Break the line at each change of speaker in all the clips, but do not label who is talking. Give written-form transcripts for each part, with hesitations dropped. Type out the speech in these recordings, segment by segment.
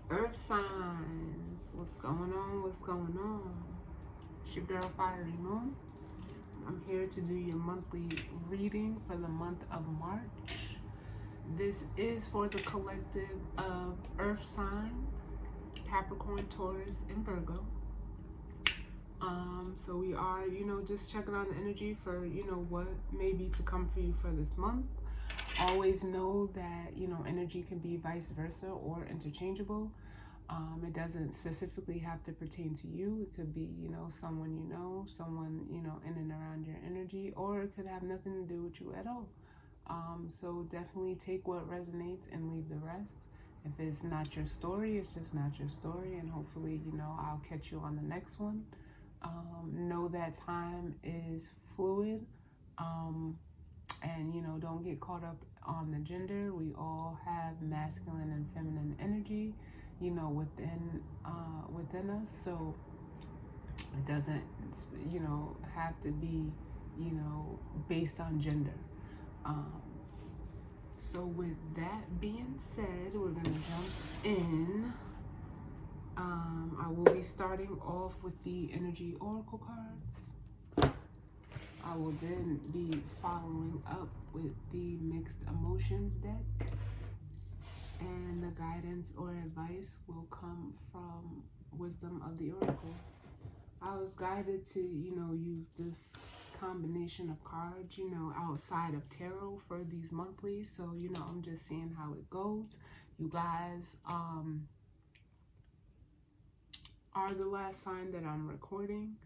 Earth signs, what's going on? What's going on? It's your girl Fiery Moon. I'm here to do your monthly reading for the month of March. This is for the collective of Earth signs, Capricorn, Taurus, and Virgo. So we are, just checking on the energy for, what may be to come for you for this month. Always know that, energy can be vice versa or interchangeable. It doesn't specifically have to pertain to you. It could be, someone, someone, in and around your energy, or it could have nothing to do with you at all. So definitely take what resonates and leave the rest. If it's not your story, it's just not your story. And hopefully, I'll catch you on the next one. Know that time is fluid. And don't get caught up on the gender. We all have masculine and feminine energy, within us. So it doesn't, have to be, based on gender. So with that being said, we're gonna jump in. I will be starting off with the energy oracle cards. I will then be following up with the mixed emotions deck, and the guidance or advice will come from wisdom of the oracle. I was guided to, use this combination of cards, outside of tarot for these monthlies. So, I'm just seeing how it goes. You guys are the last sign that I'm recording.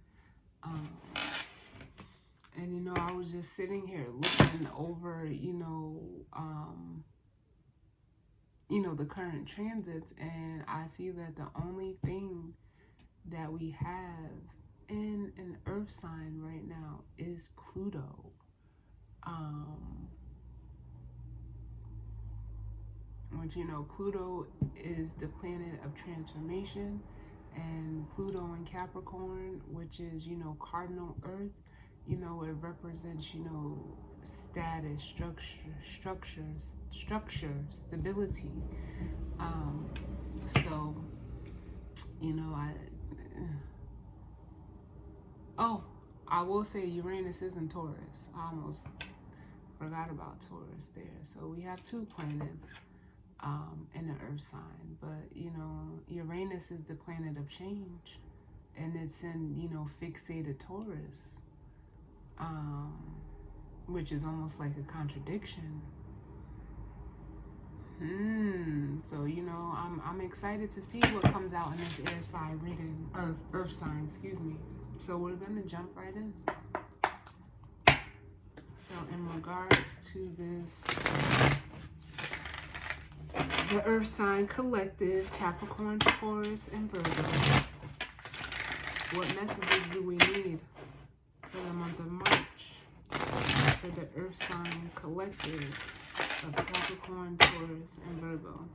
And, I was just sitting here looking over, the current transits, and I see that the only thing that we have in an earth sign right now is Pluto. Which, Pluto is the planet of transformation, and Pluto in Capricorn, which is, cardinal earth, it represents, status, structure, stability. So, I will say Uranus is in Taurus. I almost forgot about Taurus there. So we have two planets in the earth sign, but Uranus is the planet of change, and it's in fixated Taurus, which is almost like a contradiction. So I'm excited to see what comes out in this air sign reading, or earth sign, excuse me. So we're gonna jump right in. So in regards to this, the earth sign collective, Capricorn, Taurus, and Virgo, what messages do we need for the month of March for the earth sign collective of Capricorn, Taurus, and Virgo?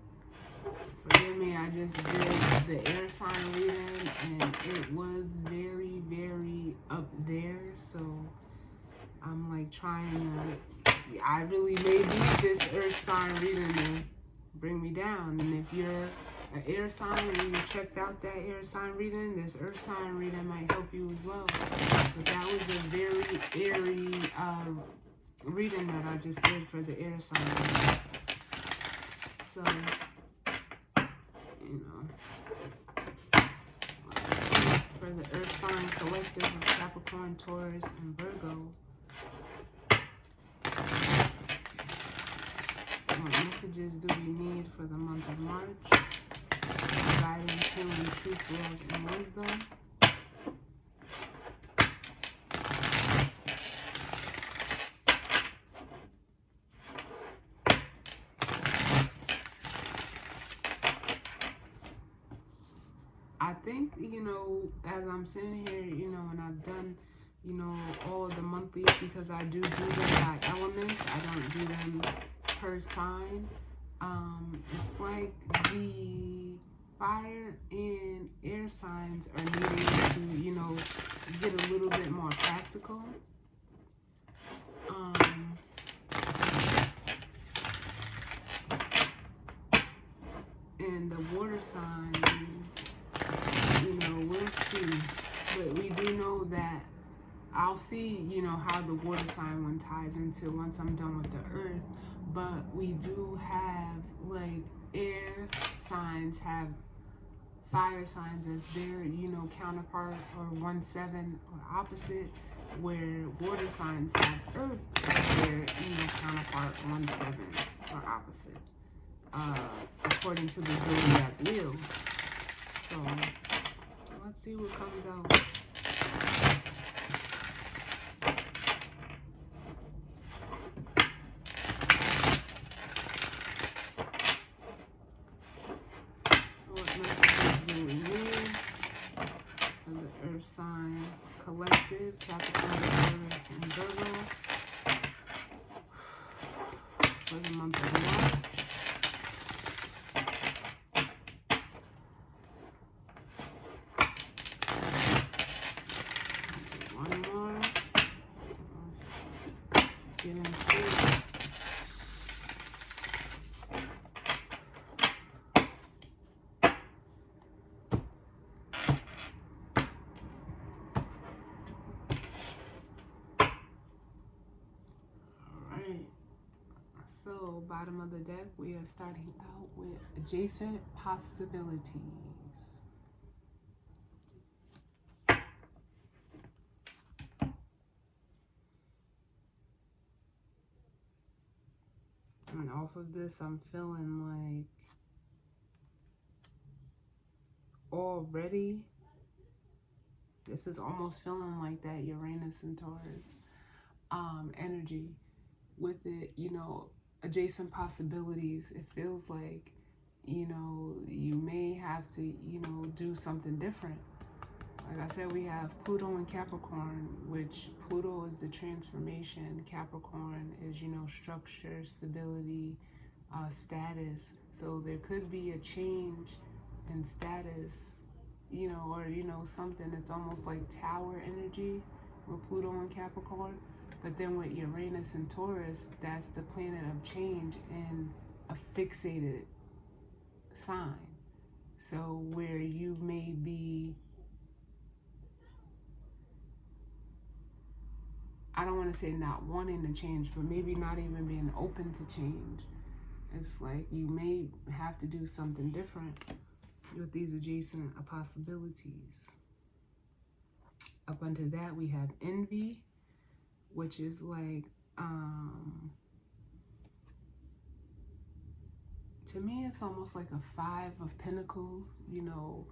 Forgive me, I just did the air sign reading and it was very, very up there. So I'm like trying to, I really may need this earth sign reading to bring me down. And if you're an air sign and you checked out that air sign reading, this earth sign reading might help you as well. But that was a very airy reading that I just did for the air sign. So, for the earth sign collective of Capricorn, Taurus, and Virgo, what messages do we need for the month of March? Guidance, healing, truth, love, and wisdom. I think, as I'm sitting here, and I've done, all of the monthlies, because I do them by elements. I don't do them per sign. It's like the fire and air signs are needing to, get a little bit more practical. And the water sign, you know, we'll see. But we do know that I'll see, you know, how the water sign one ties into once I'm done with the earth. But we do have, like, air signs have fire signs as their, you know, counterpart or 1/7 or opposite, where water signs have earth as their, you know, counterpart 1/7 or opposite, according to the zodiac wheel. So let's see what comes out. Sign collective, Capricorn, Taurus, and Virgo for the month of March. One more. Let's get into it. So, bottom of the deck, we are starting out with adjacent possibilities. And off of this, I'm feeling like already, this is almost feeling like that Uranus and Taurus energy with it, you know, adjacent possibilities. It feels like, you know, you may have to, you know, do something different. Like I said, we have Pluto and Capricorn, which Pluto is the transformation. Capricorn is, you know, structure, stability, status. So there could be a change in status, you know, or, you know, something that's almost like tower energy with Pluto and Capricorn. But then with Uranus and Taurus, that's the planet of change in a fixated sign. So where you may be, I don't want to say not wanting to change, but maybe not even being open to change. It's like you may have to do something different with these adjacent possibilities. Up under that, we have envy, which is like, to me, it's almost like a 5 of Pentacles, you know,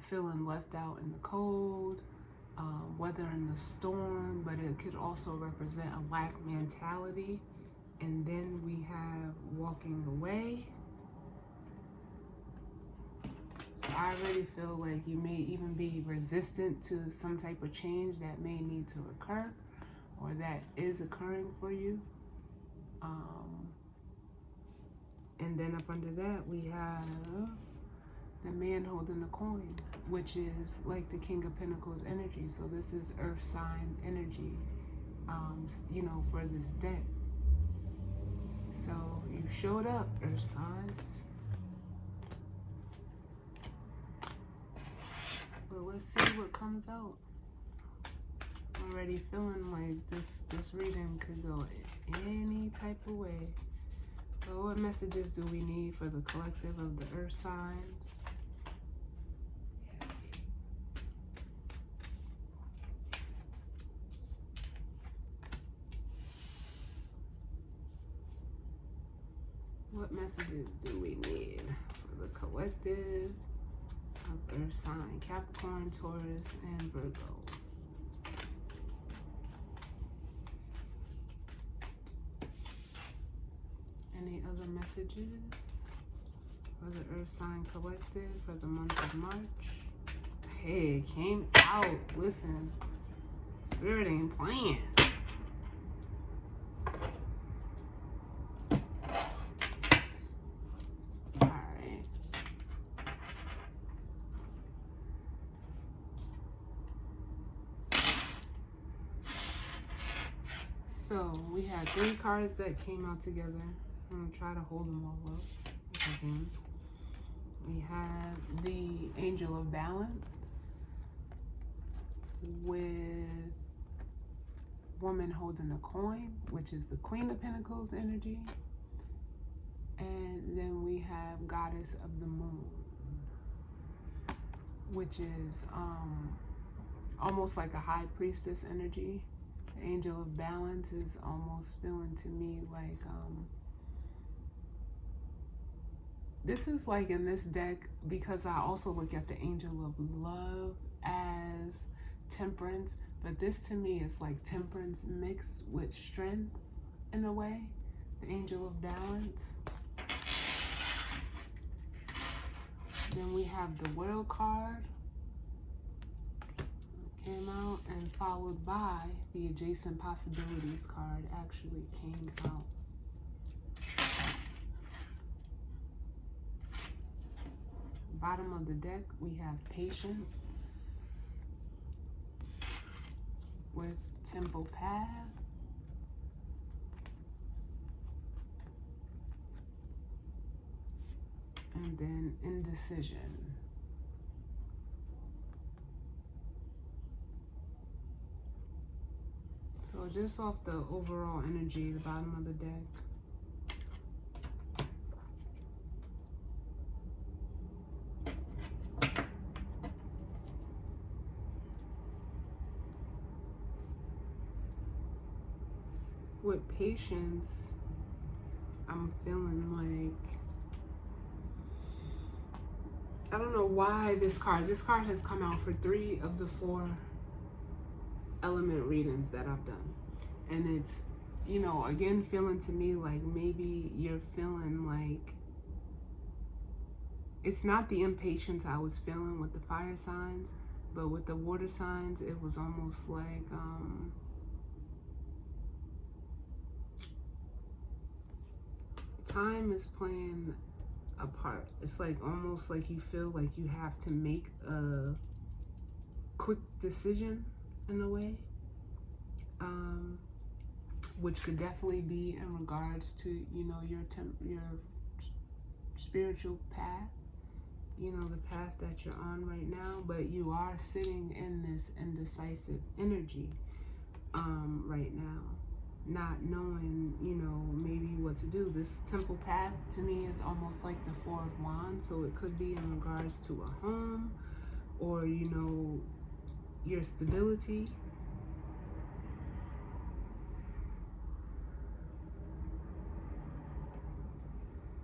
feeling left out in the cold, weathering the storm, but it could also represent a lack mentality. And then we have walking away. So I already feel like you may even be resistant to some type of change that may need to occur, or that is occurring for you. And then up under that, we have the man holding the coin, which is like the King of Pentacles energy. So this is earth sign energy, you know, for this deck. So you showed up, earth signs. But let's see what comes out. I'm already feeling like this reading could go any type of way. So what messages do we need for the collective of the earth signs? What messages do we need for the collective of earth sign, Capricorn, Taurus, and Virgo? Any other messages for the earth sign collective for the month of March? Hey, it came out. Listen, Spirit ain't playing. Alright. So we had 3 cards that came out together. I'm gonna try to hold them all up if I can. Angel of Balance with woman holding a coin, which is the Queen of Pentacles energy. And then we have Goddess of the Moon, which is almost like a High Priestess energy. The Angel of Balance is almost feeling to me like this is like in this deck, because I also look at the Angel of Love as Temperance, but this to me is like Temperance mixed with strength in a way. The Angel of Balance. Then we have the World card. Came out, and followed by the Adjacent Possibilities card actually came out. Bottom of the deck, we have Patience with Temple Path. And then Indecision. So just off the overall energy, the bottom of the deck. With Patience, I'm feeling like, I don't know why this card has come out for 3 of the 4 element readings that I've done. And it's, you know, again, feeling to me like maybe you're feeling like, it's not the impatience I was feeling with the fire signs, but with the water signs, it was almost like, time is playing a part. It's like almost like you feel like you have to make a quick decision in a way, which could definitely be in regards to, you know, your spiritual path, you know, the path that you're on right now. But you are sitting in this indecisive energy right now, not knowing, you know, maybe what to do. This Temple Path to me is almost like the 4 of Wands, so it could be in regards to a home, or, you know, your stability.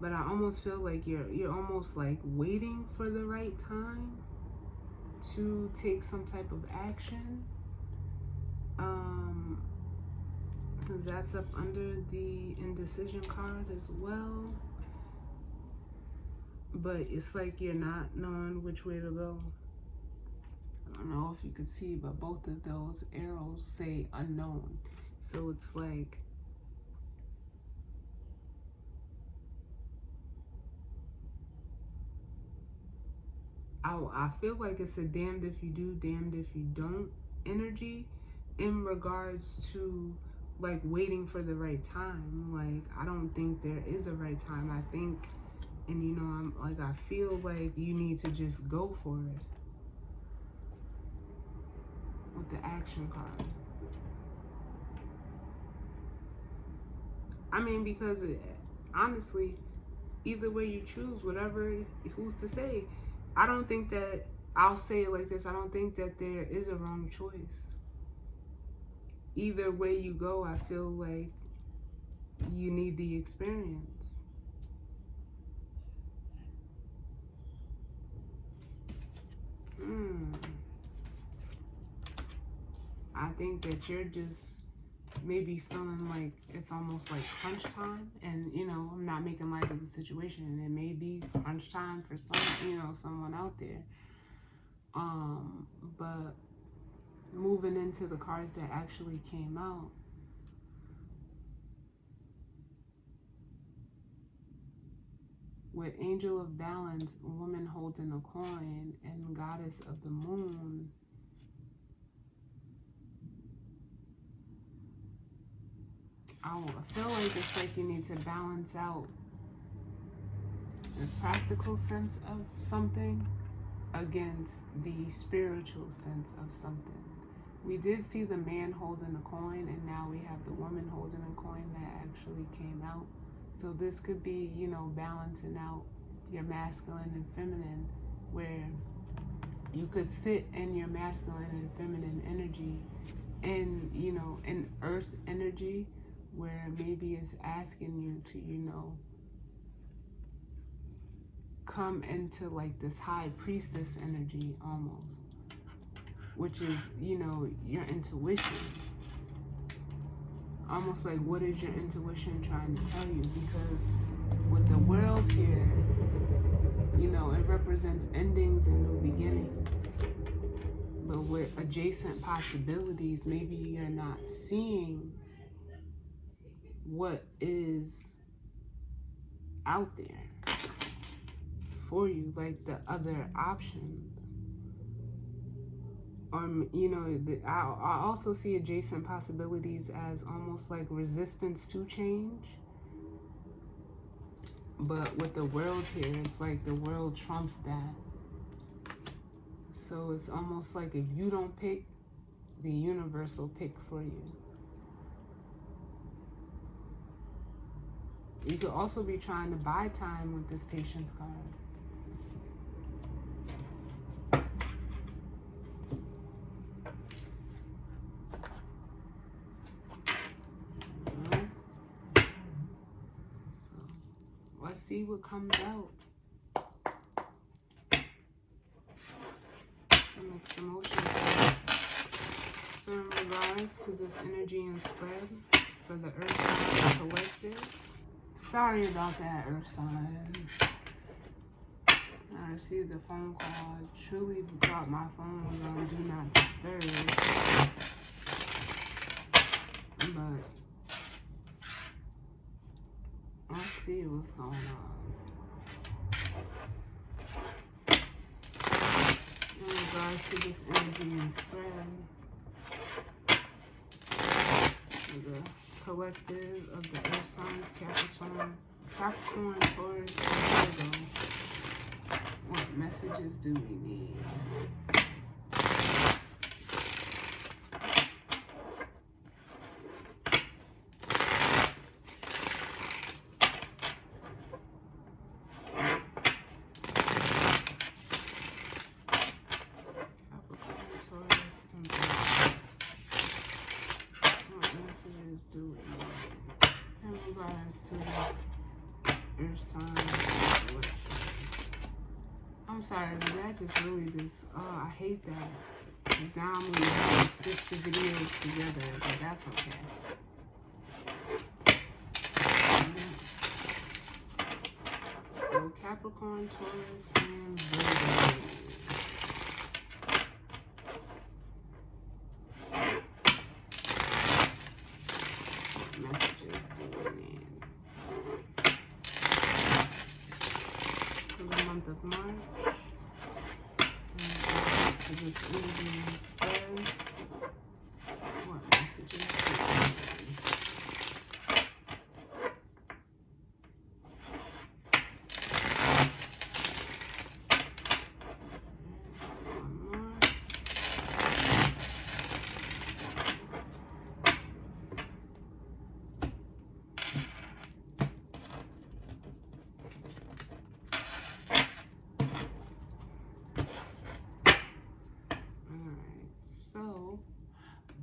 But I almost feel like you're almost like waiting for the right time to take some type of action. Because that's up under the Indecision card as well. But it's like you're not knowing which way to go. I don't know if you could see, but both of those arrows say unknown. So it's like, I feel like it's a damned if you do, damned if you don't energy in regards to like waiting for the right time. Like, I don't think there is a right time. I think, and you know, I'm like, I feel like you need to just go for it with the Action card. I mean, because honestly, either way you choose, whatever, who's to say? I don't think that, I'll say it like this, I don't think that there is a wrong choice. Either way you go, I feel like you need the experience. I think that you're just maybe feeling like it's almost like crunch time, and you know, I'm not making light of the situation, and it may be crunch time for some, you know, someone out there. But moving into the cards that actually came out, with Angel of Balance, woman holding a coin, and Goddess of the Moon, I feel like it's like you need to balance out the practical sense of something against the spiritual sense of something. We did see the man holding a coin, and now we have the woman holding a coin that actually came out. So this could be, you know, balancing out your masculine and feminine, where you could sit in your masculine and feminine energy and, you know, in earth energy, where maybe it's asking you to, you know, come into like this high priestess energy almost, which is, you know, your intuition. Almost like, what is your intuition trying to tell you? Because with the world here, you know, it represents endings and new beginnings. But with adjacent possibilities, maybe you're not seeing what is out there for you, like the other options. You know, I also see adjacent possibilities as almost like resistance to change. But with the world here, it's like the world trumps that. So it's almost like if you don't pick, the universe will pick for you. You could also be trying to buy time with this patience card. Let's see what comes out. Mixed emotions. So in regards to this energy and spread for the Earth sign collective. Sorry about that, Earth signs. I received a phone call. I truly thought my phone was on Do Not Disturb. But let's see what's going on. In regards to this energy and spread, the collective of the Earth signs, Capricorn, Taurus, and Virgo. What messages do we need? Do in regards to Earth signs. I'm sorry, but that just really just, I hate that. Because now I'm going to have to stitch the videos together, but that's okay. So Capricorn, Taurus, and Virgo. Messages do we need for the month of March? And to this energy spread, what messages do we need?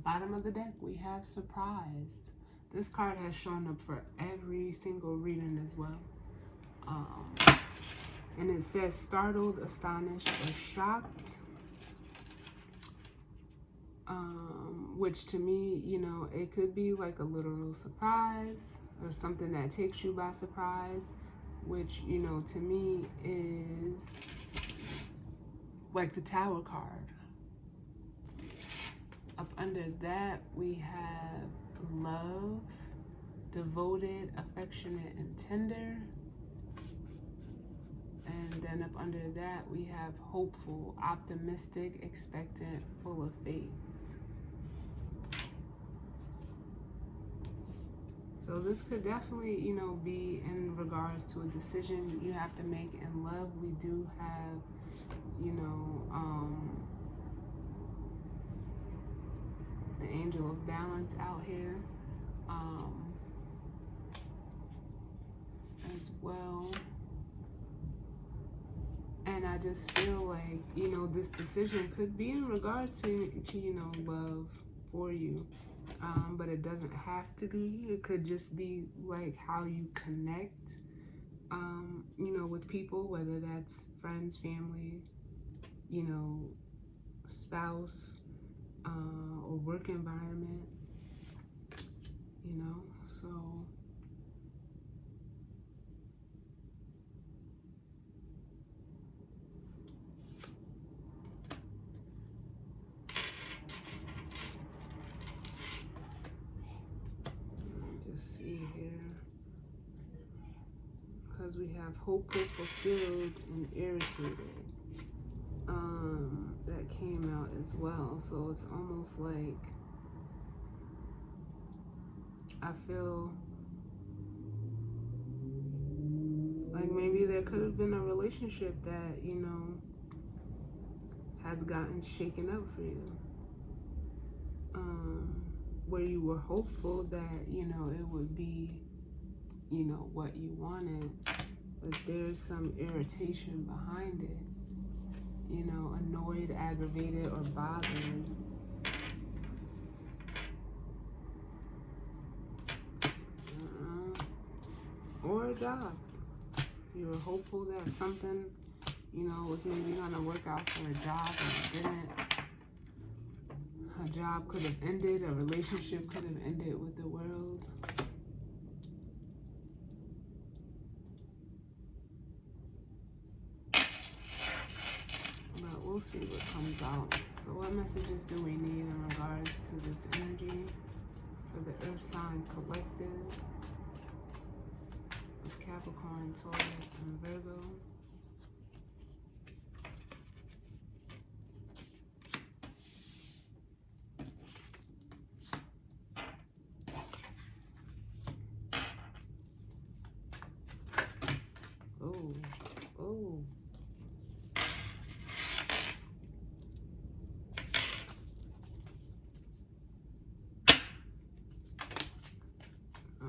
Bottom of the deck, we have surprised. This card has shown up for every single reading as well. And it says startled, astonished, or shocked. Which to me, you know, it could be like a literal surprise or something that takes you by surprise, which, you know, to me is like the Tower card. Up under that, we have love, devoted, affectionate, and tender. And then up under that, we have hopeful, optimistic, expectant, full of faith. So this could definitely, you know, be in regards to a decision you have to make in love. We do have, you know, the angel of balance out here as well. And I just feel like, you know, this decision could be in regards to you know, love for you. But it doesn't have to be. It could just be like how you connect, you know, with people, whether that's friends, family, you know, spouse, or work environment, you know, so. Just see here, because we have hopeful, fulfilled, and irritated. That came out as well. So it's almost like I feel like maybe there could have been a relationship that, you know, has gotten shaken up for you. Where you were hopeful that, you know, it would be, you know, what you wanted, but there's some irritation behind it. You know, annoyed, aggravated, or bothered. Or a job. You were hopeful that something, you know, was maybe gonna work out for a job and it didn't. A job could have ended, a relationship could have ended with the world. But we'll see what comes out. So what messages do we need in regards to this energy for the Earth sign collective of Capricorn, Taurus, and Virgo? Oh.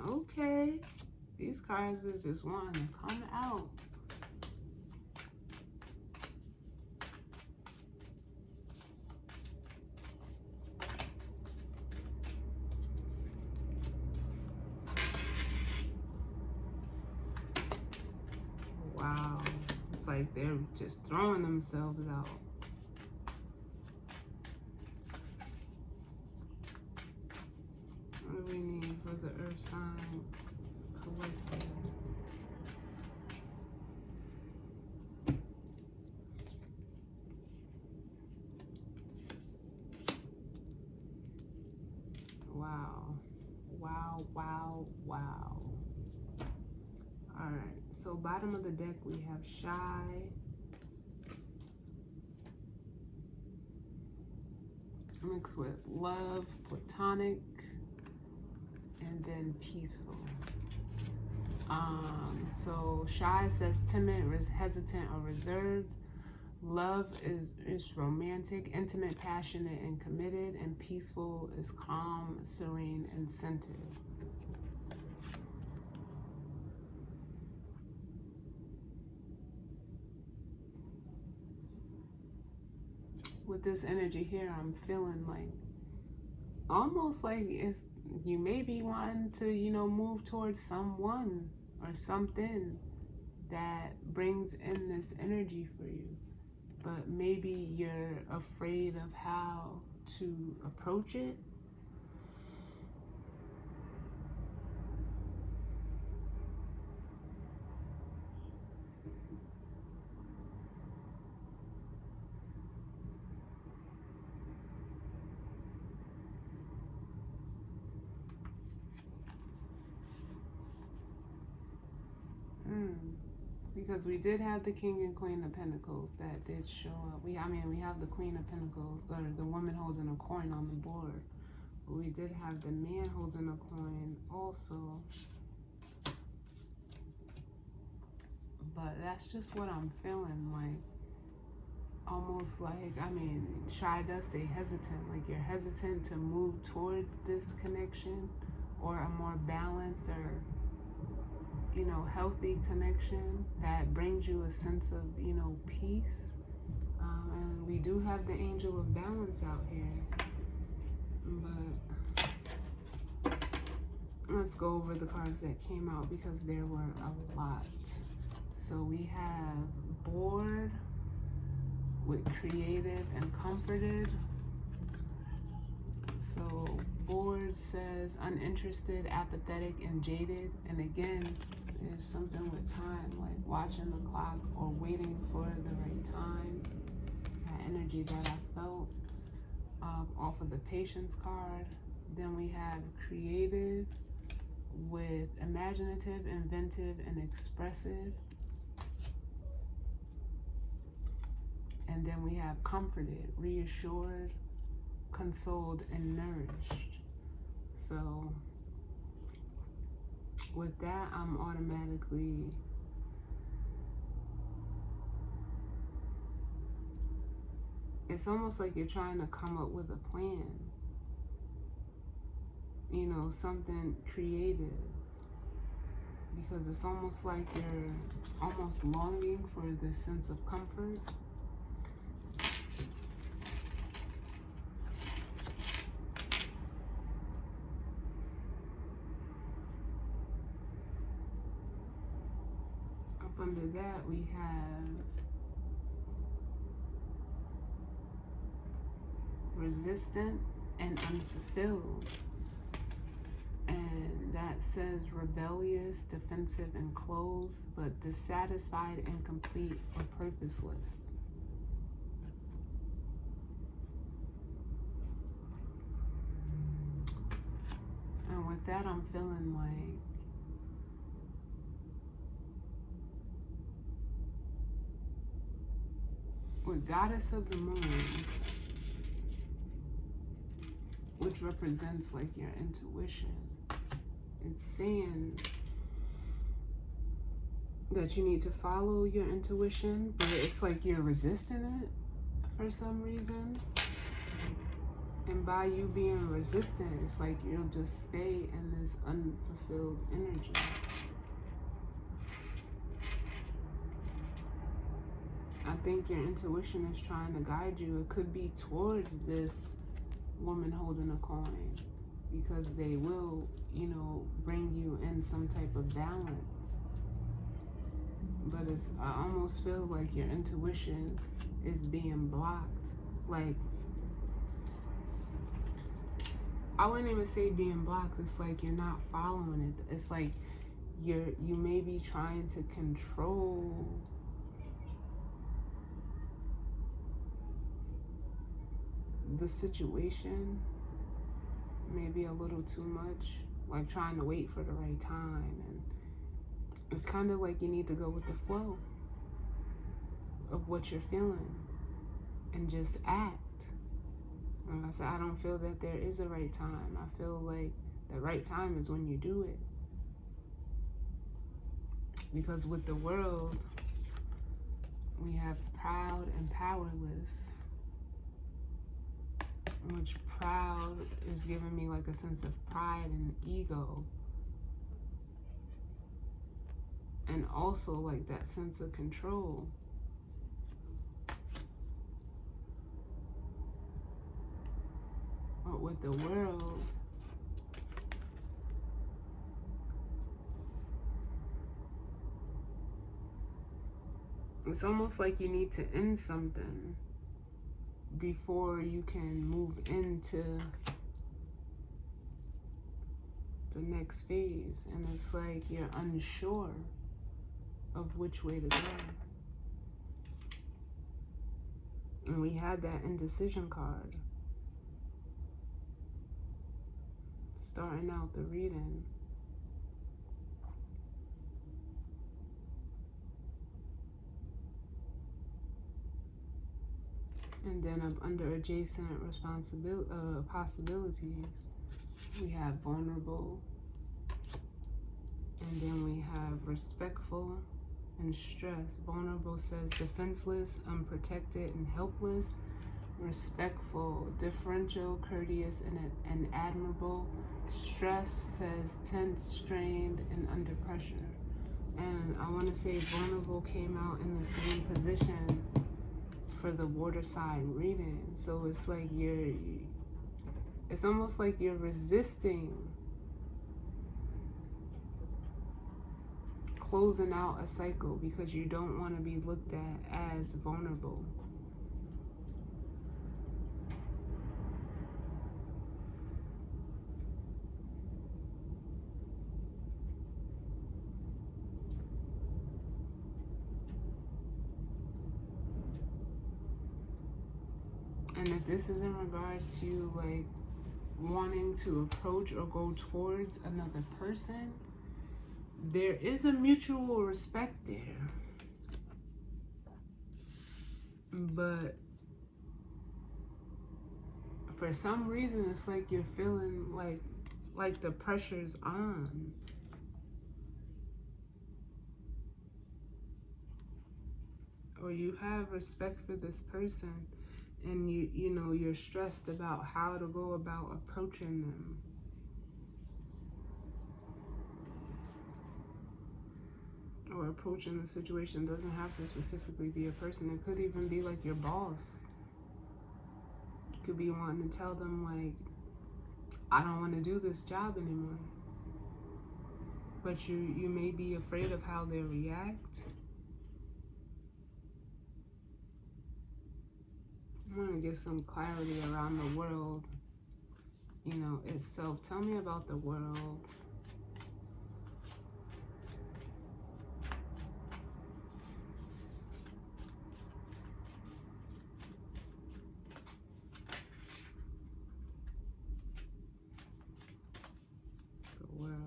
Okay. These cards is just wanting to come out. Wow. It's like they're just throwing themselves out. What do we need for the Earth sign collective? Wow. All right, so bottom of the deck we have shy, mixed with love, platonic, and then peaceful. So shy says timid, hesitant, or reserved. Love is romantic, intimate, passionate, and committed. And peaceful is calm, serene, and centered. With this energy here, I'm feeling like almost like it's you may be wanting to, you know, move towards someone or something that brings in this energy for you. But maybe you're afraid of how to approach it. Because we did have the King and Queen of Pentacles that did show up. We have the Queen of Pentacles, or the woman holding a coin on the board. We did have the man holding a coin also. But that's just what I'm feeling, like, almost like, I mean, Shy does say hesitant, like you're hesitant to move towards this connection or a more balanced or, you know, healthy connection that brings you a sense of, you know, peace. And we do have the angel of balance out here. But let's go over the cards that came out because there were a lot. So we have bored with creative and comforted. So bored says uninterested, apathetic, and jaded. And again, there's something with time, like watching the clock or waiting for the right time. That energy that I felt off of the patience card. Then we have creative with imaginative, inventive, and expressive. And then we have comforted, reassured, consoled, and nourished. So with that, I'm automatically it's almost like you're trying to come up with a plan. You know, something creative. Because it's almost like you're almost longing for this sense of comfort. Up under that, we have resistant and unfulfilled. And that says rebellious, defensive, and closed, but dissatisfied, incomplete, or purposeless. And with that, I'm feeling like with Goddess of the Moon, which represents like your intuition, it's saying that you need to follow your intuition, but it's like you're resisting it for some reason. And by you being resistant, it's like you'll just stay in this unfulfilled energy. I think your intuition is trying to guide you. It could be towards this woman holding a coin, because they will, you know, bring you in some type of balance. But I almost feel like your intuition is being blocked. Like, I wouldn't even say being blocked. It's like you're not following it. It's like you may be trying to control the situation, maybe a little too much, like trying to wait for the right time. And it's kind of like you need to go with the flow of what you're feeling and just act. Like I said, I don't feel that there is a right time. I feel like the right time is when you do it. Because with the world, we have proud and powerless, which proud is giving me like a sense of pride and ego. And also like that sense of control. But with the world, it's almost like you need to end something before you can move into the next phase. And it's like you're unsure of which way to go. And we had that indecision card starting out the reading. And then up under adjacent possibilities, We have vulnerable. And then we have respectful and stressed. Vulnerable says defenseless, unprotected, and helpless. Respectful, differential, courteous, and admirable. Stress says tense, strained, and under pressure. And I want to say vulnerable came out in the same position for the water sign reading. So it's like it's almost like you're resisting closing out a cycle because you don't want to be looked at as vulnerable. And if this is in regards to like wanting to approach or go towards another person, there is a mutual respect there. But for some reason, it's like you're feeling like the pressure's on. Or you have respect for this person, and you know you're stressed about how to go about approaching them. Or approaching the situation. Doesn't have to specifically be a person. It could even be like your boss. You could be wanting to tell them like, I don't want to do this job anymore. But you may be afraid of how they react. I want to get some clarity around the world, itself. Tell me about the world. The world.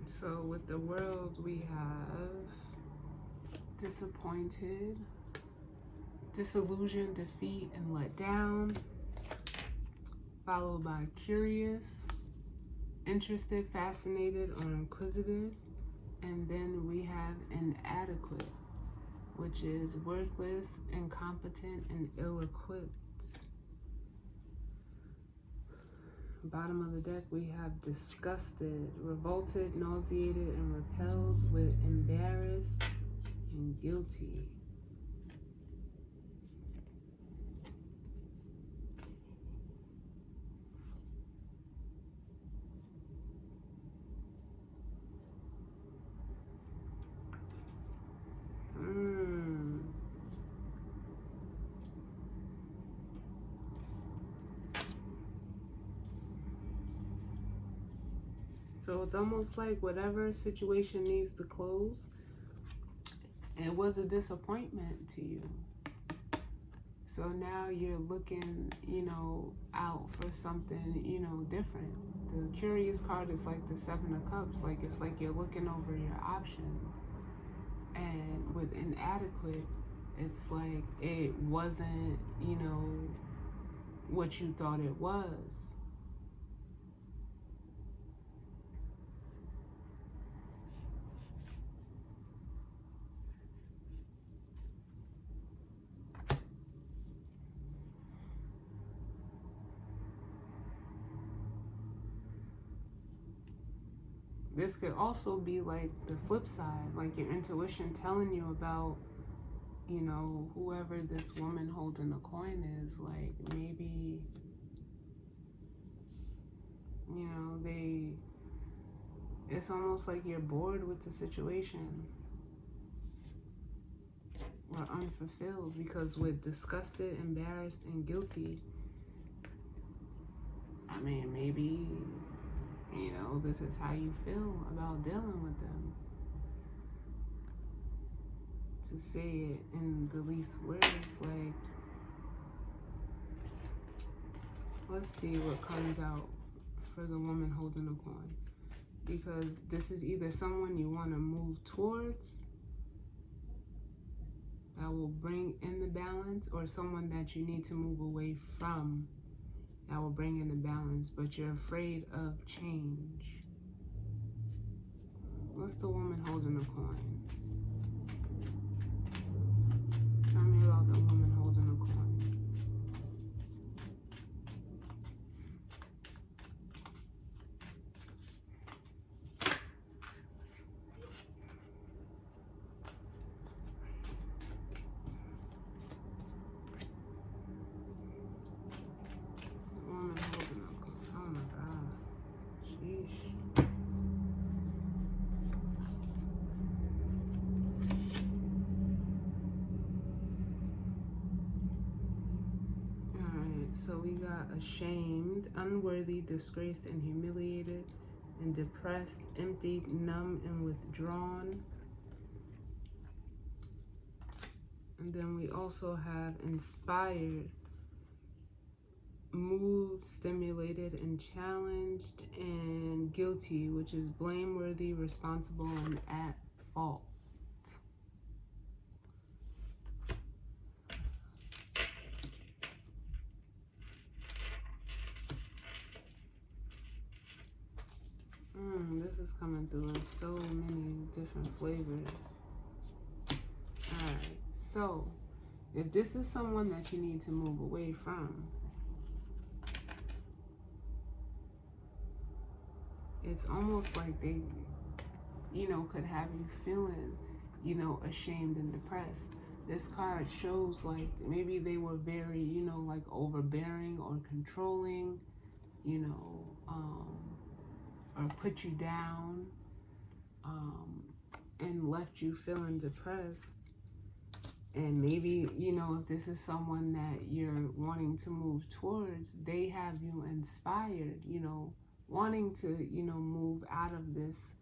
So with the world, we have disappointed, disillusioned, defeat, and let down, followed by curious, interested, fascinated, or inquisitive. And then we have inadequate, which is worthless, incompetent, and ill-equipped. Bottom of the deck, we have disgusted, revolted, nauseated, and repelled, with embarrassed and guilty. So it's almost like whatever situation needs to close, it was a disappointment to you. So now you're looking, out for something, different. The curious card is like the Seven of Cups. Like, it's like you're looking over your options. And with inadequate, it's like it wasn't, what you thought it was. This could also be like the flip side, like your intuition telling you about, whoever this woman holding the coin is. Like, maybe, it's almost like you're bored with the situation or unfulfilled, because with disgusted, embarrassed, and guilty, I mean, maybe, this is how you feel about dealing with them. To say it in the least words, like, let's see what comes out for the woman holding the coin. Because this is either someone you want to move towards, that will bring in the balance, or someone that you need to move away from that will bring in the balance, but you're afraid of change. What's the woman holding the coin? Tell me about the woman holding the coin. So we got ashamed, unworthy, disgraced, and humiliated, and depressed, emptied, numb, and withdrawn. And then we also have inspired, moved, stimulated, and challenged, and guilty, which is blameworthy, responsible, and at fault. This is coming through in so many different flavors. Alright, so if this is someone that you need to move away from, it's almost like they, could have you feeling, ashamed and depressed. This card shows like maybe they were very, like overbearing or controlling, or put you down, and left you feeling depressed. And maybe, if this is someone that you're wanting to move towards, they have you inspired, wanting to, move out of this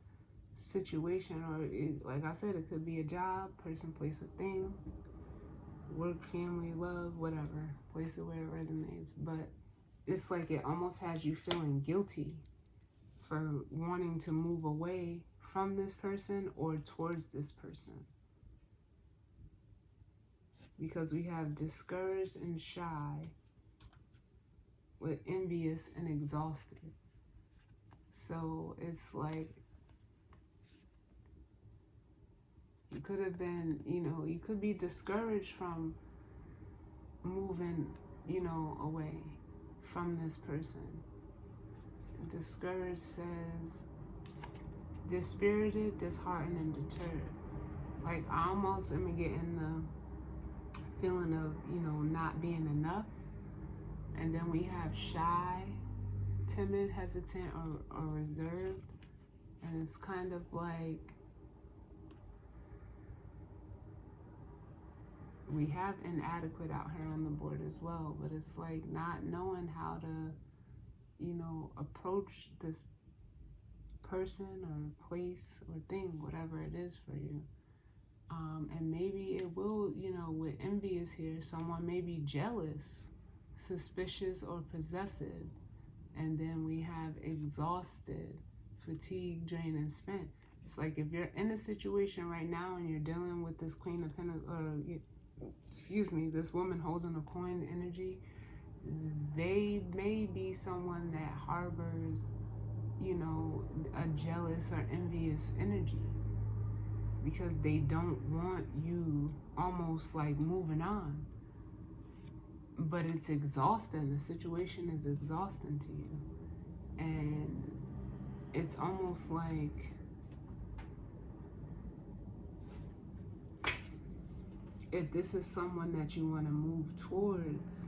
situation. Or like I said, it could be a job, person, place, or thing, work, family, love, whatever, place it where it resonates. But it's like it almost has you feeling guilty for wanting to move away from this person or towards this person. Because we have discouraged and shy, with envious and exhausted. So it's like you could have been, you could be discouraged from moving, away from this person. Discouraged says dispirited, disheartened, and deterred. Like I almost am getting the feeling of, not being enough. And then we have shy, timid, hesitant, or reserved. And it's kind of like we have inadequate out here on the board as well, but it's like not knowing how to, approach this person or place or thing, whatever it is for you. And maybe it will, with envious here, someone may be jealous, suspicious, or possessive. And then we have exhausted, fatigued, drained, and spent. It's like if you're in a situation right now and you're dealing with this Queen of Pentacles, this woman holding a coin energy, they may be someone that harbors, a jealous or envious energy, because they don't want you almost like moving on. But it's exhausting. The situation is exhausting to you. And it's almost like if this is someone that you want to move towards,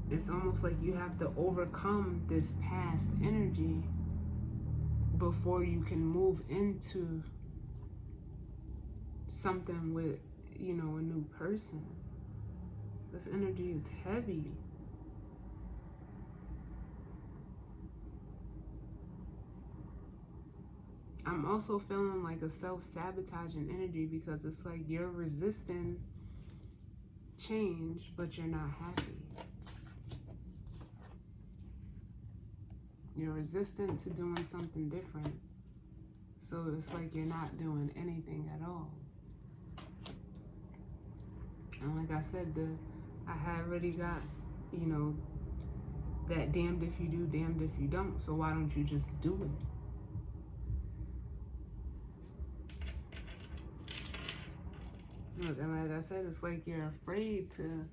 it's almost like you have to overcome this past energy before you can move into something with, a new person. This energy is heavy. I'm also feeling like a self-sabotaging energy, because it's like you're resisting change, but you're not happy. You're resistant to doing something different. So it's like you're not doing anything at all. And like I said, I had already got, you know, that damned if you do, damned if you don't. So why don't you just do it? Look, and like I said, it's like you're afraid to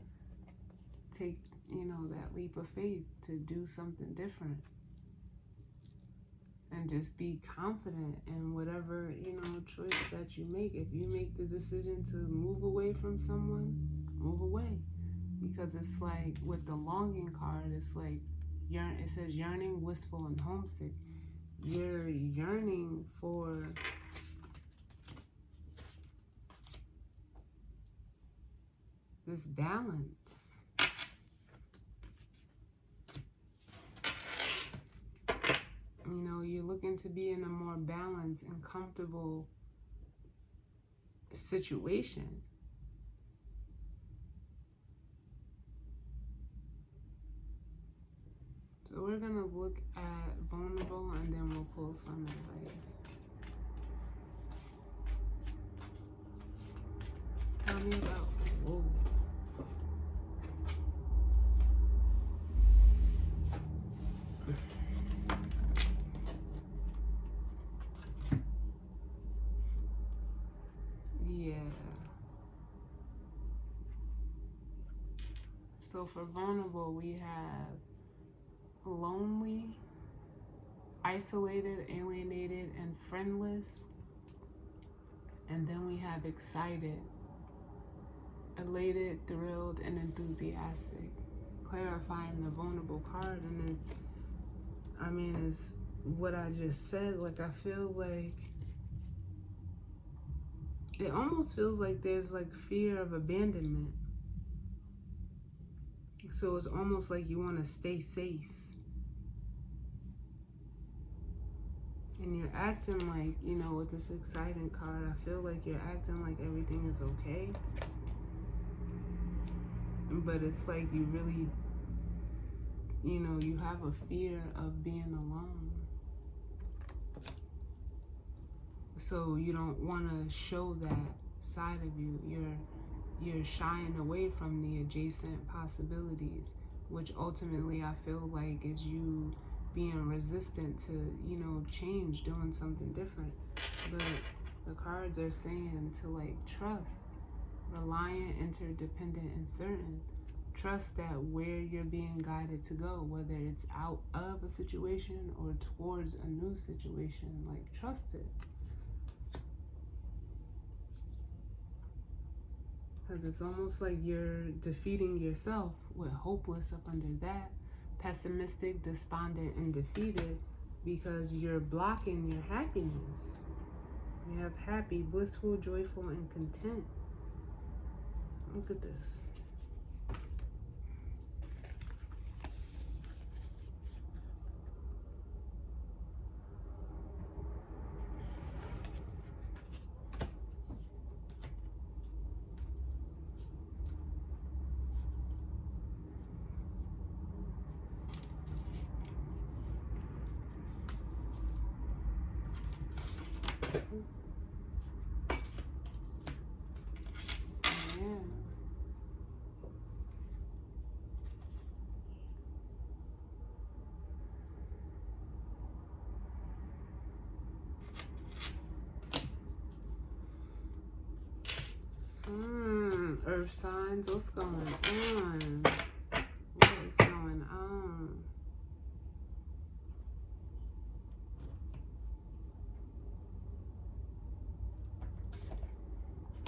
take, you know, that leap of faith to do something different. And just be confident in whatever, you know, choice that you make. If you make the decision to move away from someone, move away. Because it's like with the longing card, it's like, it says yearning, wistful, and homesick. You're yearning for this balance. You know, you're looking to be in a more balanced and comfortable situation. So we're going to look at vulnerable and then we'll pull some advice. Tell me about, whoa. Yeah. So for vulnerable, we have lonely, isolated, alienated, and friendless. And then we have excited, elated, thrilled, and enthusiastic. Clarifying the vulnerable card, and it's what I just said. Like, I feel like it almost feels like there's like fear of abandonment. So it's almost like you want to stay safe. And you're acting like, you know, with this exciting card, I feel like you're acting like everything is okay. But it's like you really, you know, you have a fear of being alone. So you don't want to show that side of you. You're shying away from the adjacent possibilities, which ultimately I feel like is you being resistant to, you know, change, doing something different. But the cards are saying to like trust, reliant, interdependent, and certain. Trust that where you're being guided to go, whether it's out of a situation or towards a new situation, like trust it. Because it's almost like you're defeating yourself with hopeless up under that, pessimistic, despondent, and defeated, because you're blocking your happiness. You have happy, blissful, joyful, and content. Look at this. Earth signs, what's going on? What is going on?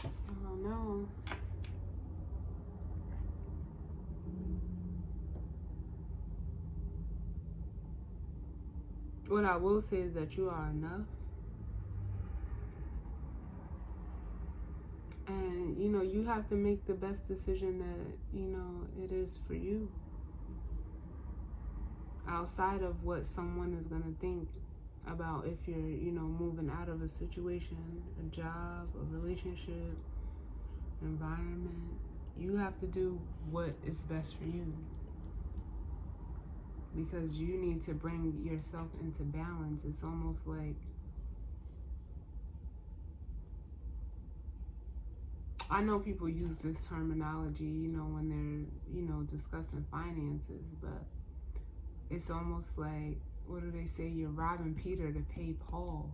Oh no. What I will say is that you are enough. And, you know, you have to make the best decision that, you know, it is for you. Outside of what someone is going to think about if you're, you know, moving out of a situation, a job, a relationship, environment. You have to do what is best for you. Because you need to bring yourself into balance. It's almost like I know people use this terminology, you know, when they're, you know, discussing finances, but it's almost like, what do they say? You're robbing Peter to pay Paul.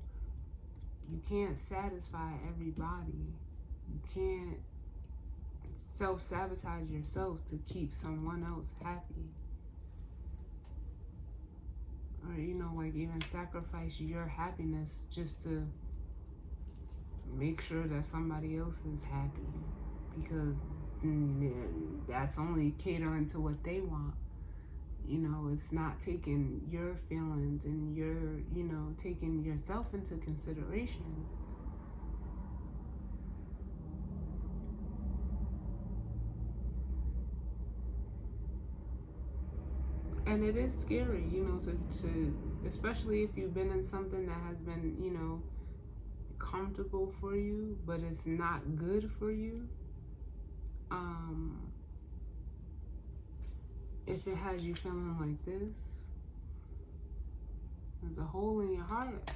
You can't satisfy everybody. You can't self-sabotage yourself to keep someone else happy. Or, you know, like even sacrifice your happiness just to make sure that somebody else is happy, because that's only catering to what they want. You know, it's not taking your feelings and your, you know, taking yourself into consideration. And it is scary, you know, to especially if you've been in something that has been, you know, comfortable for you, but it's not good for you. If it has you feeling like this, there's a hole in your heart.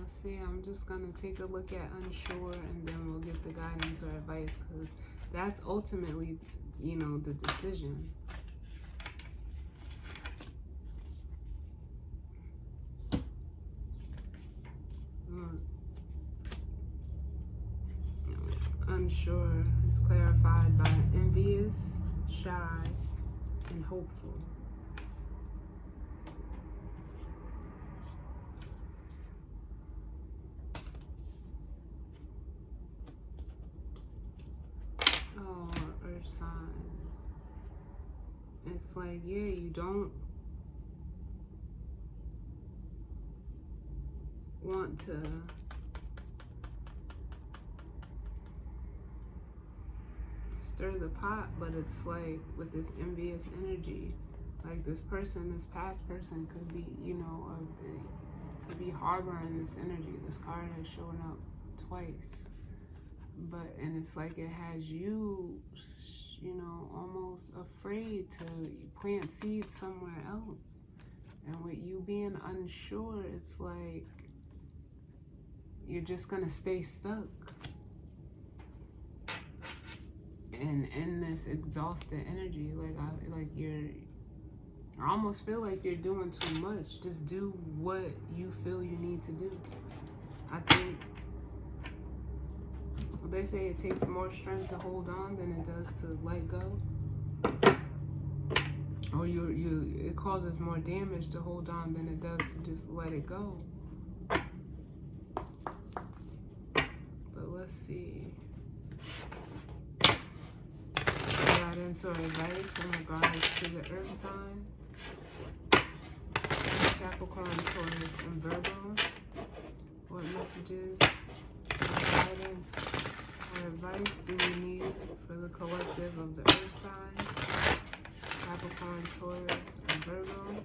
Let's see, I'm just going to take a look at unsure, and then we'll get the guidance or advice, because that's ultimately, you know, the decision. Unsure is clarified by envious, shy, and hopeful. Oh, earth signs. It's like, yeah, you don't want to stir the pot, but it's like with this envious energy, like this person, this past person could be, you know, could be harboring this energy. This card has shown up twice, and it's like it has you, you know, almost afraid to plant seeds somewhere else. And with you being unsure, it's like you're just gonna stay stuck and in this exhausted energy. I almost feel like you're doing too much. Just do what you feel you need to do. I think they say it takes more strength to hold on than it does to let go. Or it causes more damage to hold on than it does to just let it go. But let's see. Guidance or advice in regards to the earth signs, Capricorn, Taurus, and Virgo. What messages, guidance, or advice do we need for the collective of the earth signs, Capricorn, Taurus, and Virgo?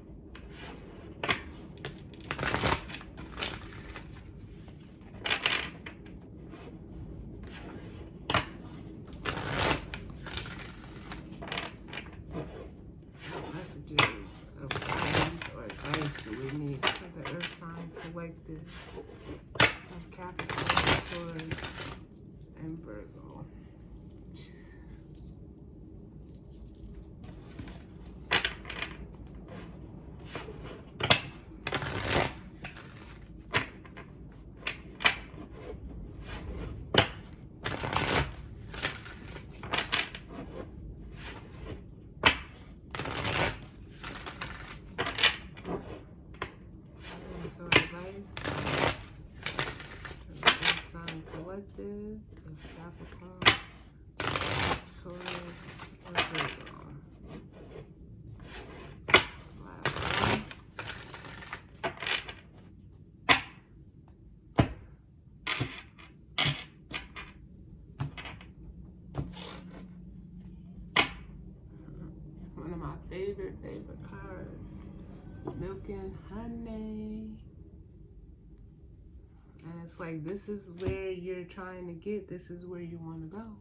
Messages of guidance or advice do we need for the earth sign collective of Capricorn, Taurus, and Virgo? So advice of the earth sign collective of Capricorn, Taurus, and Virgo. Last one. favorite cards. Milk and honey. And it's like, this is where you're trying to get. This is where you want to go.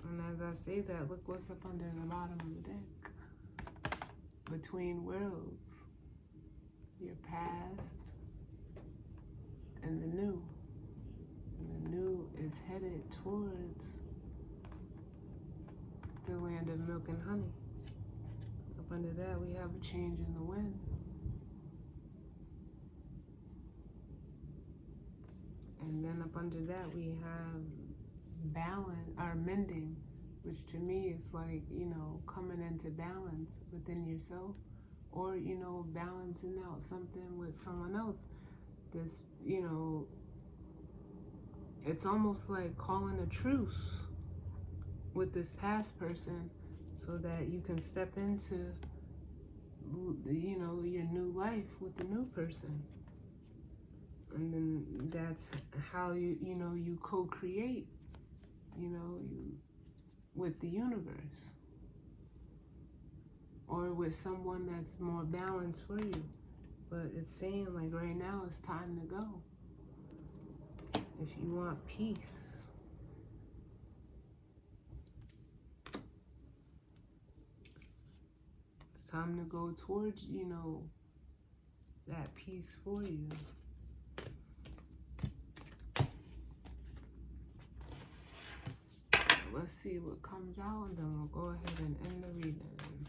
And as I say that, look what's up under the bottom of the deck. Between worlds. Your past and the new. And the new is headed towards the land of milk and honey. Up under that, we have a change in the wind. And then up under that, we have balance, or mending, which to me is like, you know, coming into balance within yourself, or, you know, balancing out something with someone else. This, you know, it's almost like calling a truce with this past person so that you can step into, you know, your new life with the new person. And then that's how you know, you co-create, you know, with the universe. Or with someone that's more balanced for you. But it's saying like right now it's time to go. If you want peace. It's time to go towards, you know, that peace for you. Let's see what comes out, and then we'll go ahead and end the reading.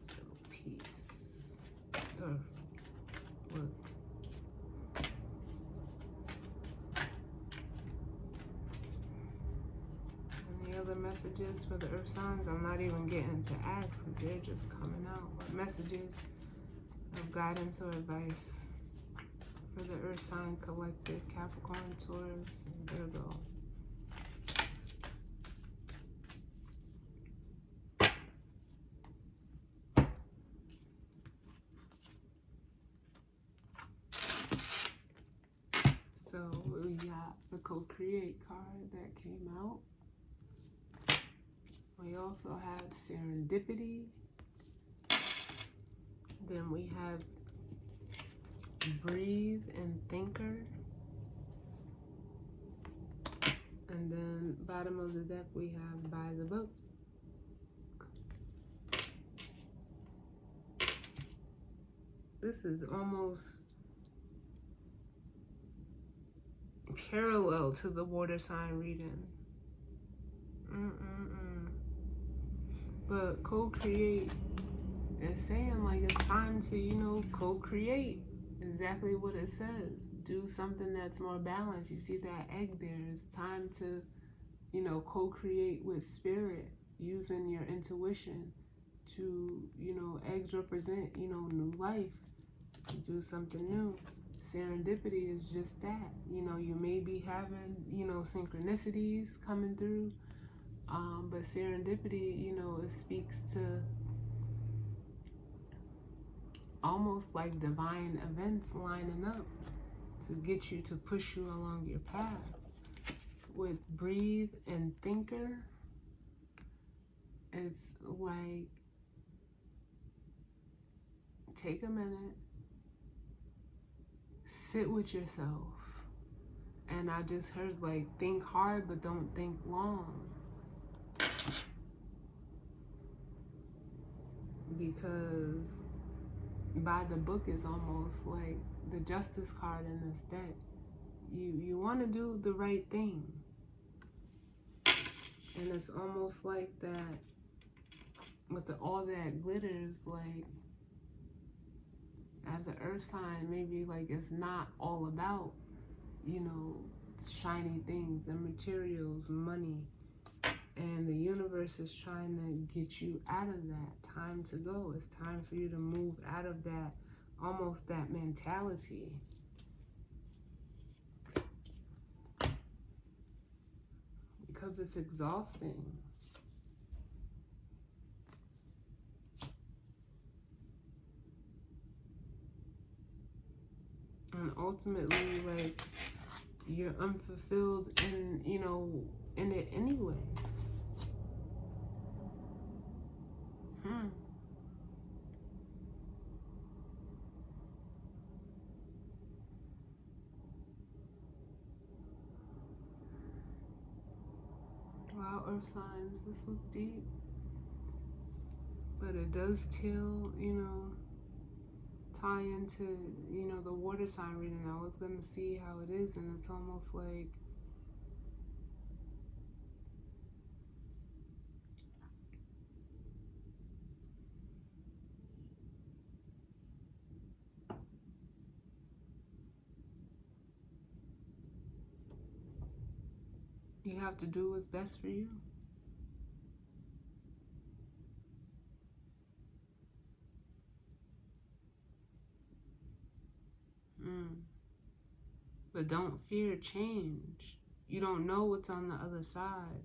So, peace. Look. Any other messages for the earth signs? I'm not even getting to ask because they're just coming out. What messages of guidance or advice for the earth sign collective, Capricorn, Taurus, and Virgo? So we got the co-create card that came out. We also have serendipity. Then we have breathe and thinker. And then bottom of the deck we have by the book. This is almost parallel to the water sign reading. But co-create is saying like it's time to, you know, co-create. Exactly what it says. Do something that's more balanced. You see that egg there. It's time to, you know, co-create with spirit, using your intuition to, you know, eggs represent, you know, new life. Do something new. Serendipity is just that. You know, you may be having, you know, synchronicities coming through, but serendipity, you know, it speaks to almost like divine events lining up to get you, to push you along your path. With breathe and thinker, it's like, take a minute, sit with yourself. And I just heard like, think hard, but don't think long. Because by the book is almost like the justice card in this deck. You want to do the right thing. And it's almost like that with all that glitters, like as an earth sign, maybe like it's not all about, you know, shiny things and materials, money. And the universe is trying to get you out of that. Time to go. It's time for you to move out of that, almost that mentality. Because it's exhausting. And ultimately, like, you're unfulfilled in, you know, in it anyway. earth signs. This was deep. But it does till, tie into, the water sign reading. I was going to see how it is, and it's almost like you have to do what's best for you. But don't fear change. You don't know what's on the other side.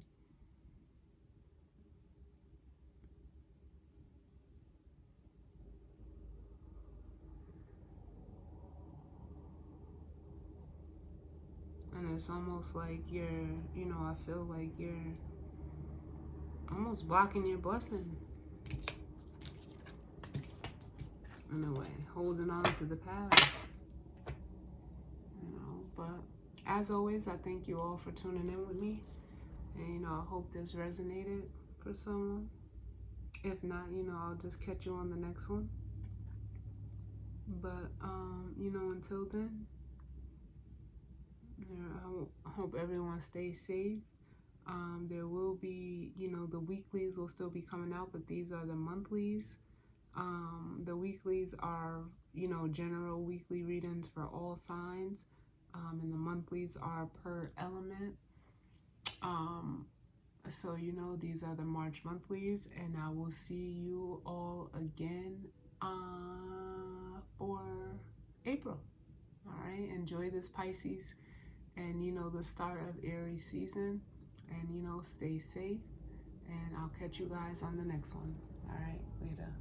And it's almost like you're, I feel like you're almost blocking your blessing. In a way, holding on to the past. But as always, I thank you all for tuning in with me. And, I hope this resonated for someone. If not, I'll just catch you on the next one. But, until then, I hope everyone stays safe. There will be, the weeklies will still be coming out, but these are the monthlies. The weeklies are, general weekly readings for all signs. And the monthlies are per element. So, these are the March monthlies, and I will see you all again for April. All right, enjoy this Pisces and, the start of Aries season, and, stay safe, and I'll catch you guys on the next one. All right, later.